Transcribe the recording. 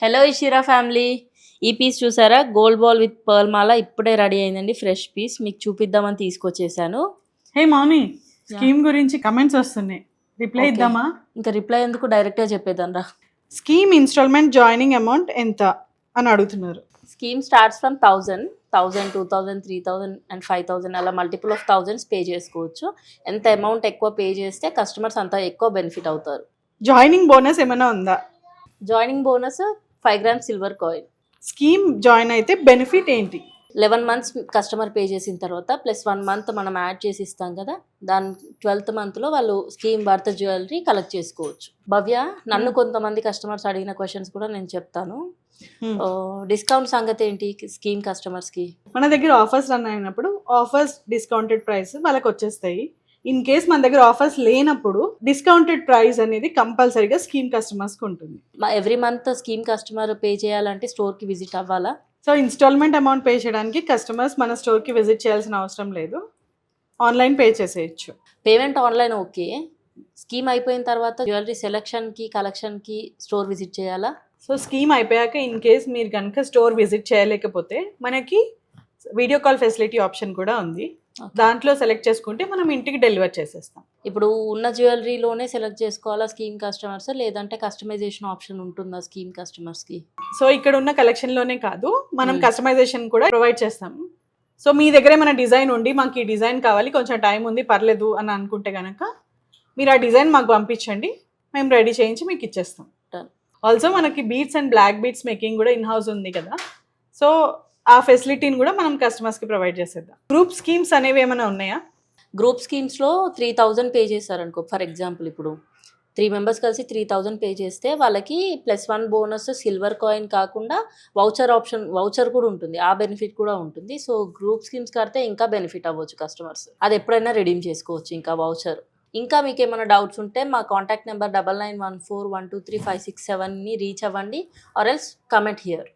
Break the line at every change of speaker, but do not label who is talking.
Hello Ishira family. ఈ piece చూసారా, gold ball with pearl మాల ఇప్పుడే రెడీ అయిందండి. ఫ్రెష్ పీస్ మీకు చూపిద్దామని తీసుకొచ్చేసాను.
హే మామీ, స్కీమ్ గురించి కమెంట్స్ వస్తున్నాయి, రిప్లై
Okay.
ఇద్దామా?
ఇంకా రిప్లై ఎందుకు, డైరెక్ట్గా చెప్పేద్దాం రా.
స్కీమ్ ఇన్స్టాల్మెంట్ జాయినింగ్ అమౌంట్ ఎంత అని అడుగుతున్నారు.
స్కీమ్ స్టార్ట్స్ ఫ్రమ్ 1000, 2000, 3000 అండ్ 5000 అలా మల్టిపుల్ ఆఫ్ థౌజండ్స్ పే చేసుకోవచ్చు. ఎంత అమౌంట్ ఎక్కువ పే చేస్తే కస్టమర్స్ అంత ఎక్కువ బెనిఫిట్ అవుతారు.
జాయినింగ్ బోనస్ ఏమైనా ఉందా?
Joining bonus 5 grams silver coin.
Scheme join అయితే బెనిఫిట్ ఏంటి?
11 months కస్టమర్ పే చేసిన తర్వాత ప్లస్ 1 month మనం యాడ్ చేసి ఇస్తాం కదా, దాని 12th monthలో వాళ్ళు స్కీమ్ వర్త్ జ్యువెలరీ కలెక్ట్ చేసుకోవచ్చు. భవ్య, నన్ను కొంతమంది కస్టమర్స్ అడిగిన క్వశ్చన్స్ కూడా నేను చెప్తాను. డిస్కౌంట్ సంగతి ఏంటి స్కీమ్ కస్టమర్స్కి?
మన దగ్గర ఆఫర్స్ రన్ అయినప్పుడు ఆఫర్స్ డిస్కౌంటెడ్ ప్రైస్ వాళ్ళకి వచ్చేస్తాయి. ఇన్ కేస్ మన దగ్గర ఆఫర్స్ లేనప్పుడు డిస్కౌంటెడ్ ప్రైస్ అనేది కంపల్సరీగా స్కీమ్ కస్టమర్స్కి ఉంటుంది.
Every month scheme customer pay చేయాలంటే స్టోర్కి విజిట్ అవ్వాలా?
సో ఇన్స్టాల్మెంట్ అమౌంట్ పే చేయడానికి కస్టమర్స్ మన స్టోర్కి విజిట్ చేయాల్సిన అవసరం లేదు, ఆన్లైన్ పే చేసేయచ్చు.
Payment online okay. స్కీమ్ అయిపోయిన తర్వాత జ్యువెలరీ సెలెక్షన్కి కలెక్షన్కి స్టోర్ విజిట్ చేయాలా?
సో స్కీమ్ అయిపోయాక ఇన్ కేస్ మీరు కనుక స్టోర్ విజిట్ చేయలేకపోతే మనకి వీడియో కాల్ ఫెసిలిటీ ఆప్షన్ కూడా ఉంది. దాంట్లో సెలెక్ట్ చేసుకుంటే మనం ఇంటికి డెలివర్ చేసేస్తాం.
ఇప్పుడు ఉన్న జ్యువెలరీలోనే సెలెక్ట్ చేసుకోవాలా స్కీమ్ కస్టమర్స్, లేదంటే కస్టమైజేషన్ ఆప్షన్ ఉంటుందా స్కీమ్ కస్టమర్స్కి?
సో ఇక్కడ ఉన్న కలెక్షన్లోనే కాదు, మనం కస్టమైజేషన్ కూడా ప్రొవైడ్ చేస్తాం. సో మీ దగ్గర ఏమైనా డిజైన్ ఉండి మాకు ఈ డిజైన్ కావాలి, కొంచెం టైం ఉంది పర్లేదు అని అనుకుంటే కనుక మీరు ఆ డిజైన్ మాకు పంపించండి, మేము రెడీ చేయించి మీకు ఇచ్చేస్తాం. ఆల్సో మనకి beats and black beats making కూడా ఇన్ హౌస్ ఉంది కదా, సో ఆ ఫెసిలిటీని కూడా మనం కస్టమర్స్కి ప్రొవైడ్ చేసేద్దాం. గ్రూప్ స్కీమ్స్ అనేవి ఏమైనా ఉన్నాయా?
గ్రూప్ స్కీమ్స్లో 3000 పే చేశారనుకో, ఫర్ ఎగ్జాంపుల్ ఇప్పుడు 3 members కలిసి 3000 పే చేస్తే వాళ్ళకి +1 బోనస్ సిల్వర్ కాయిన్ కాకుండా వౌచర్ కూడా ఉంటుంది, ఆ బెనిఫిట్ కూడా ఉంటుంది. సో గ్రూప్ స్కీమ్స్ కడితే ఇంకా బెనిఫిట్ అవ్వచ్చు కస్టమర్స్, అది ఎప్పుడైనా రెడీమ్ చేసుకోవచ్చు ఇంకా వౌచర్. ఇంకా మీకు ఏమైనా డౌట్స్ ఉంటే మా కాంటాక్ట్ నెంబర్ 9914123567ని రీచ్ అవ్వండి, ఆర్ ఎల్స్ కమెంట్ హియర్.